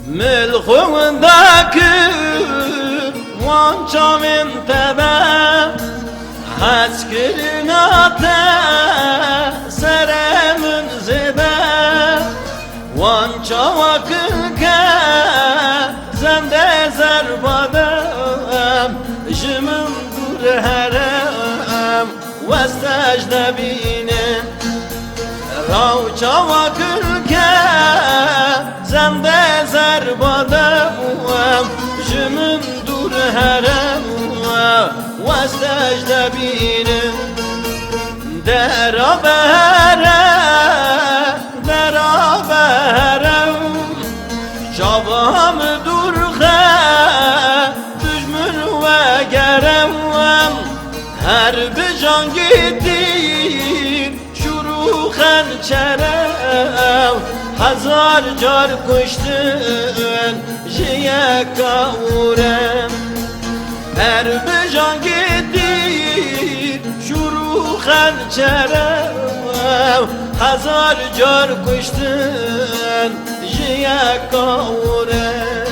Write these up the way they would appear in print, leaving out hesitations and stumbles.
ملخوندك وانچا من تبا حس کرنات سر من زده وانچا وکل که زنده زربادم جمن دور هرم وستش نبینه راوچا وکل که زنده زربادم جمن دور هرم وستش نبینه درا بهرم درا بهرم شبام دور دشمن و گرم هر بجان گیدیر شروع خنچرم هزار جار کشتن جیه کورم هر بجان گیدیر شروع خنچرم هزار جار کشتن جیه کورم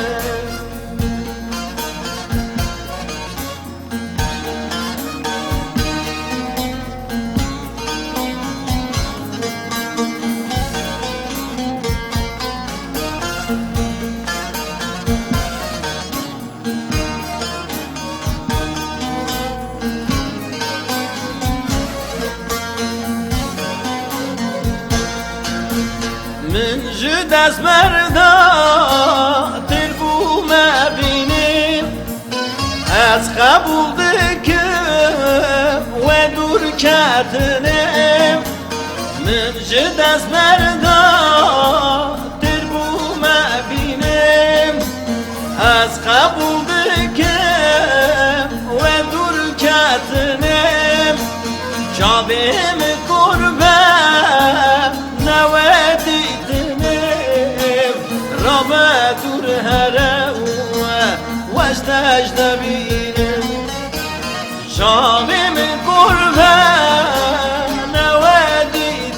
من جد از مردا تربو مبینیم از قبول دکم و دور کردنم من جد از مردا تربو مبینیم از قبول دکم و دور کردنم جابهم قربم نوادی رابع دور هرم وستش نبینم شامم قربم نوادیدنم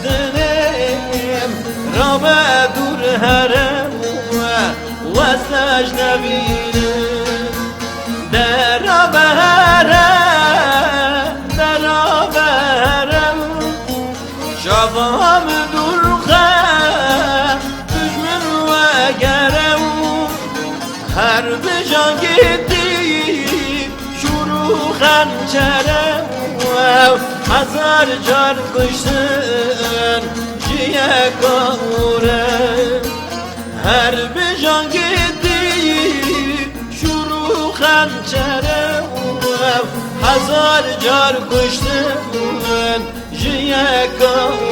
رابع دور هرم وستش نبینم درا بهرم درا بهرم شبام دور هر بجان گیدی شروع خنچرم هزار جار کشتن جیه کورم هر بجان گیدی شروع خنچرم هزار جار کشتن جیه کورم